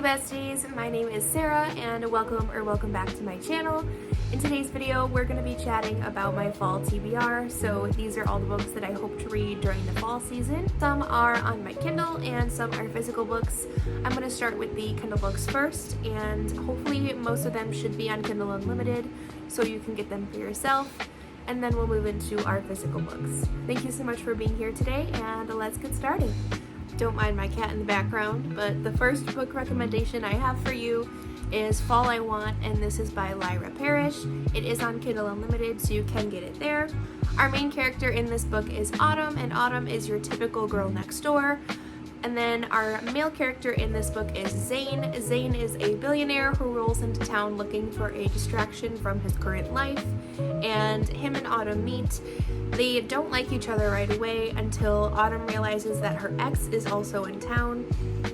besties, my name is Sarah and welcome back to my channel. In today's video we're going to be chatting about my fall TBR. So these are all the books that I hope to read during the fall season. Some are on my Kindle and some are physical books. I'm going to start with the Kindle books first, and hopefully most of them should be on Kindle Unlimited so you can get them for yourself, and then we'll move into our physical books. Thank you so much for being here today, and let's get started. Don't mind my cat in the background, but the first book recommendation I have for you is Fall I Want, and this is by Lyra Parrish. It is on Kindle Unlimited, so you can get it there. Our main character in this book is Autumn, and Autumn is your typical girl next door. And then our male character in this book is Zane. Zane is a billionaire who rolls into town looking for a distraction from his current life, and him and Autumn meet. They don't like each other right away until Autumn realizes that her ex is also in town,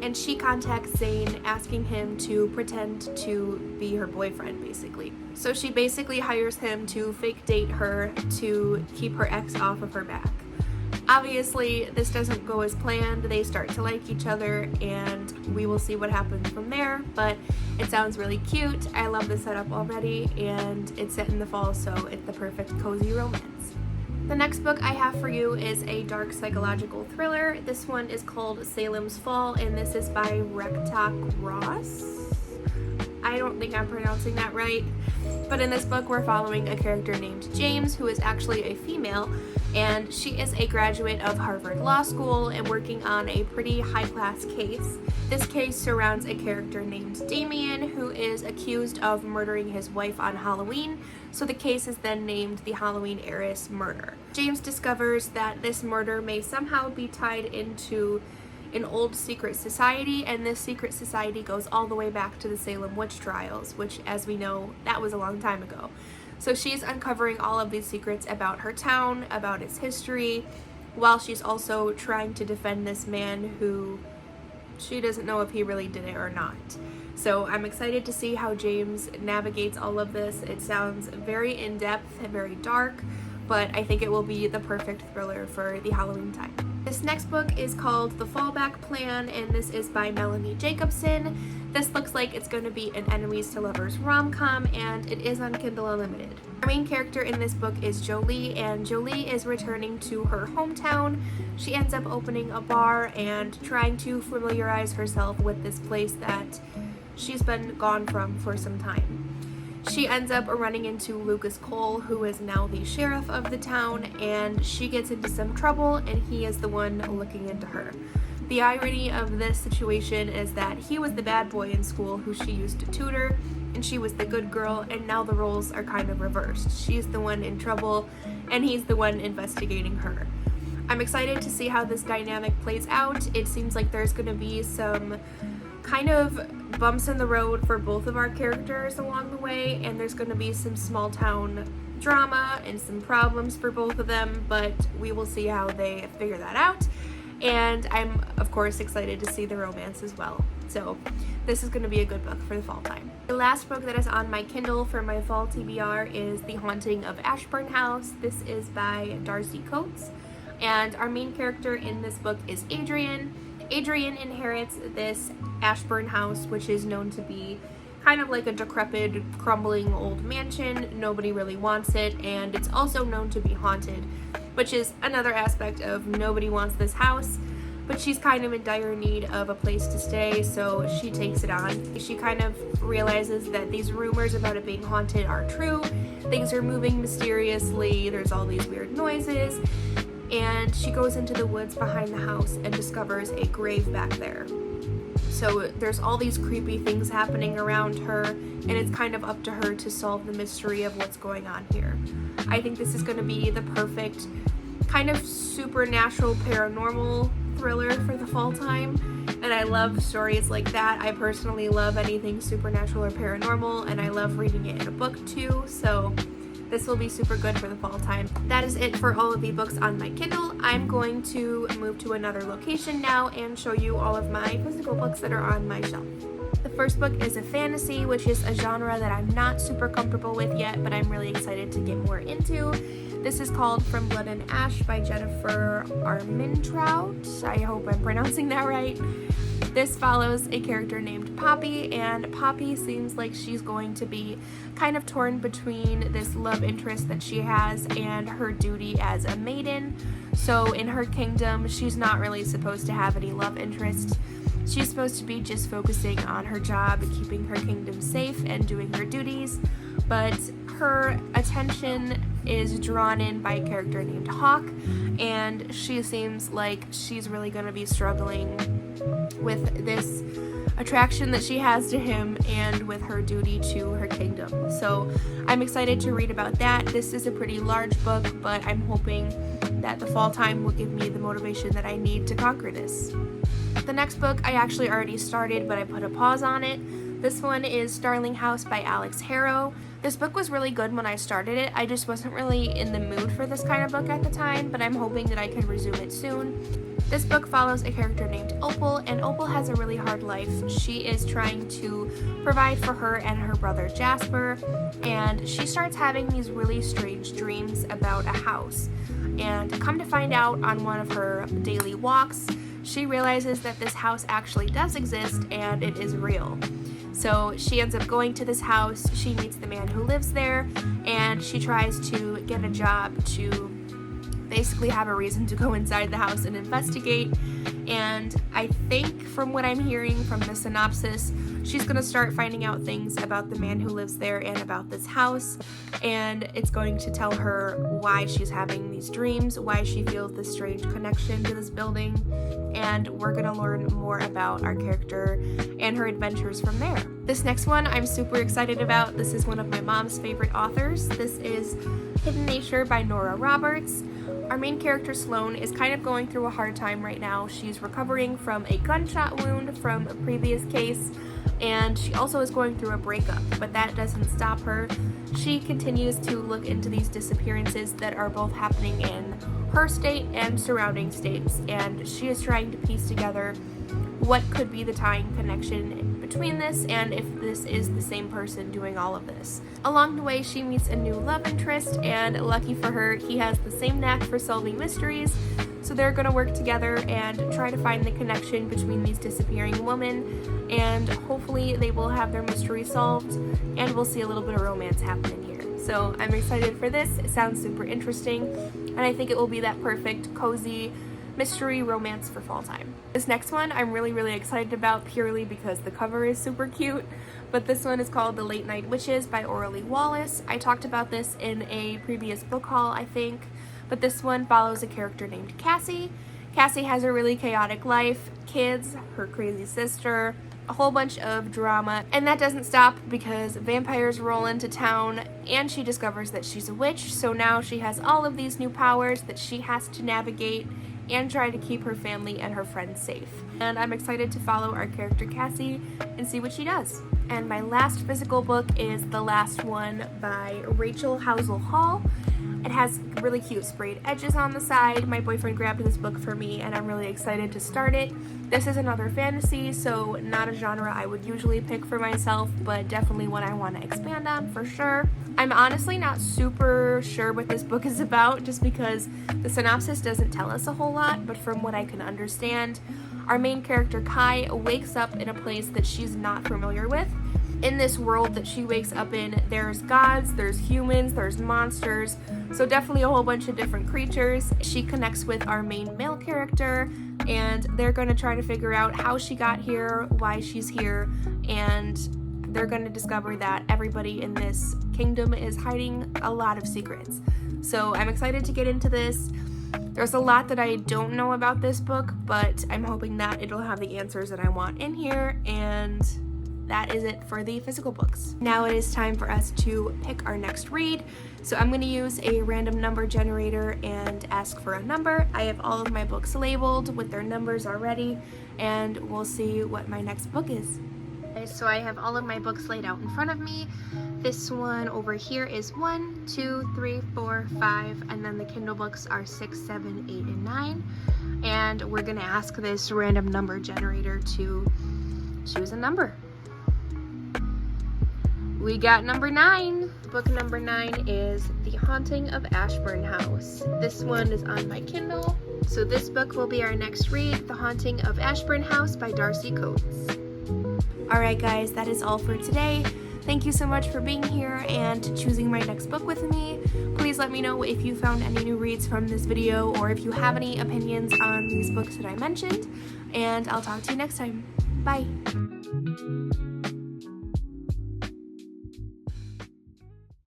and she contacts Zane asking him to pretend to be her boyfriend, basically. So she basically hires him to fake date her to keep her ex off of her back. Obviously, this doesn't go as planned. They start to like each other, and we will see what happens from there, but it sounds really cute. I love the setup already, and it's set in the fall, so it's the perfect cozy romance. The next book I have for you is a dark psychological thriller. This one is called Salem's Fall, and this is by Rektak Ross. I don't think I'm pronouncing that right, but in this book we're following a character named James, who is actually a female, and she is a graduate of Harvard Law School and working on a pretty high-class case. This case surrounds a character named Damien, who is accused of murdering his wife on Halloween, so the case is then named the Halloween Heiress Murder. James discovers that this murder may somehow be tied into an old secret society, and this secret society goes all the way back to the Salem witch trials, which, as we know, that was a long time ago. So she's uncovering all of these secrets about her town, about its history, while she's also trying to defend this man who she doesn't know if he really did it or not. So I'm excited to see how James navigates all of this. It sounds very in-depth and very dark, but I think it will be the perfect thriller for the Halloween time. This next book is called The Fallback Plan, and this is by Melanie Jacobson. This looks like it's going to be an enemies to lovers rom-com, and it is on Kindle Unlimited. Our main character in this book is Jolie, and Jolie is returning to her hometown. She ends up opening a bar and trying to familiarize herself with this place that she's been gone from for some time. She ends up running into Lucas Cole, who is now the sheriff of the town, and she gets into some trouble, and he is the one looking into her. The irony of this situation is that he was the bad boy in school who she used to tutor, and she was the good girl, and now the roles are kind of reversed. She's the one in trouble, and he's the one investigating her. I'm excited to see how this dynamic plays out. It seems like there's going to be some kind of bumps in the road for both of our characters along the way, and there's going to be some small town drama and some problems for both of them, but we will see how they figure that out. And I'm of course excited to see the romance as well. So this is going to be a good book for the fall time. The last book that is on my Kindle for my fall TBR is The Haunting of Ashburn House. This is by Darcy Coates, and our main character in this book is Adrian. Adrian inherits this Ashburn house, which is known to be kind of like a decrepit, crumbling old mansion. Nobody really wants it, and it's also known to be haunted, which is another aspect of nobody wants this house, but she's kind of in dire need of a place to stay, so she takes it on. She kind of realizes that these rumors about it being haunted are true. Things are moving mysteriously, there's all these weird noises, and she goes into the woods behind the house and discovers a grave back there. So there's all these creepy things happening around her, and it's kind of up to her to solve the mystery of what's going on here. I think this is going to be the perfect kind of supernatural paranormal thriller for the fall time, and I love stories like that. I personally love anything supernatural or paranormal, and I love reading it in a book too, so this will be super good for the fall time. That is it for all of the books on my Kindle. I'm going to move to another location now and show you all of my physical books that are on my shelf. The first book is a fantasy, which is a genre that I'm not super comfortable with yet, but I'm really excited to get more into. This is called From Blood and Ash by Jennifer Armentrout. I hope I'm pronouncing that right. This follows a character named Poppy, and Poppy seems like she's going to be kind of torn between this love interest that she has and her duty as a maiden. So in her kingdom, she's not really supposed to have any love interest. She's supposed to be just focusing on her job, keeping her kingdom safe, and doing her duties. But her attention is drawn in by a character named Hawk, and she seems like she's really going to be struggling with this attraction that she has to him and with her duty to her kingdom. So I'm excited to read about that. This is a pretty large book, but I'm hoping that the fall time will give me the motivation that I need to conquer this. The next book I actually already started, but I put a pause on it. This one is Starling House by Alex Harrow. This book was really good when I started it. I just wasn't really in the mood for this kind of book at the time, but I'm hoping that I can resume it soon. This book follows a character named Opal, and Opal has a really hard life. She is trying to provide for her and her brother Jasper, and she starts having these really strange dreams about a house. And come to find out on one of her daily walks, she realizes that this house actually does exist and it is real. So she ends up going to this house, she meets the man who lives there, and she tries to get a job to basically have a reason to go inside the house and investigate. And I think from what I'm hearing from the synopsis, she's going to start finding out things about the man who lives there and about this house, and it's going to tell her why she's having these dreams, why she feels this strange connection to this building, and we're going to learn more about our character and her adventures from there. This next one I'm super excited about. This is one of my mom's favorite authors. This is Hidden Nature by Nora Roberts. Our main character, Sloane, is kind of going through a hard time right now. She's recovering from a gunshot wound from a previous case, and she also is going through a breakup, but that doesn't stop her. She continues to look into these disappearances that are both happening in her state and surrounding states, and she is trying to piece together what could be the tying connection between this and if this is the same person doing all of this. Along the way, she meets a new love interest, and lucky for her, he has the same knack for solving mysteries, so they're going to work together and try to find the connection between these disappearing women, and hopefully they will have their mystery solved and we'll see a little bit of romance happening here. So I'm excited for this. It sounds super interesting, and I think it will be that perfect, cozy mystery romance for fall time. This next one I'm really excited about purely because the cover is super cute, but this one is called The Late Night Witches by Oralee Wallace. I talked about this in a previous book haul, I think, but this one follows a character named Cassie. Cassie has a really chaotic life, kids, her crazy sister, a whole bunch of drama, and that doesn't stop because vampires roll into town and she discovers that she's a witch, so now she has all of these new powers that she has to navigate and try to keep her family and her friends safe. And I'm excited to follow our character Cassie and see what she does. And my last physical book is The Last One by Rachel Housel Hall. It has really cute sprayed edges on the side. My boyfriend grabbed this book for me and I'm really excited to start it. This is another fantasy, so not a genre I would usually pick for myself, but definitely one I want to expand on for sure. I'm honestly not super sure what this book is about just because the synopsis doesn't tell us a whole lot, but from what I can understand, our main character Kai wakes up in a place that she's not familiar with. In this world that she wakes up in, there's gods, there's humans, there's monsters, so definitely a whole bunch of different creatures. She connects with our main male character, and they're going to try to figure out how she got here, why she's here, and they're going to discover that everybody in this kingdom is hiding a lot of secrets. So I'm excited to get into this. There's a lot that I don't know about this book, but I'm hoping that it'll have the answers that I want in here, and that is it for the physical books. Now it is time for us to pick our next read. So I'm going to use a random number generator and ask for a number. I have all of my books labeled with their numbers already, and we'll see what my next book is. Okay, so I have all of my books laid out in front of me. This one over here is 1, 2, 3, 4, 5, and then the Kindle books are 6, 7, 8, and 9. And we're going to ask this random number generator to choose a number. We got number 9. Book number 9 is The Haunting of Ashburn House. This one is on my Kindle. So this book will be our next read, The Haunting of Ashburn House by Darcy Coates. Alright guys, that is all for today. Thank you so much for being here and choosing my next book with me. Please let me know if you found any new reads from this video or if you have any opinions on these books that I mentioned. And I'll talk to you next time. Bye!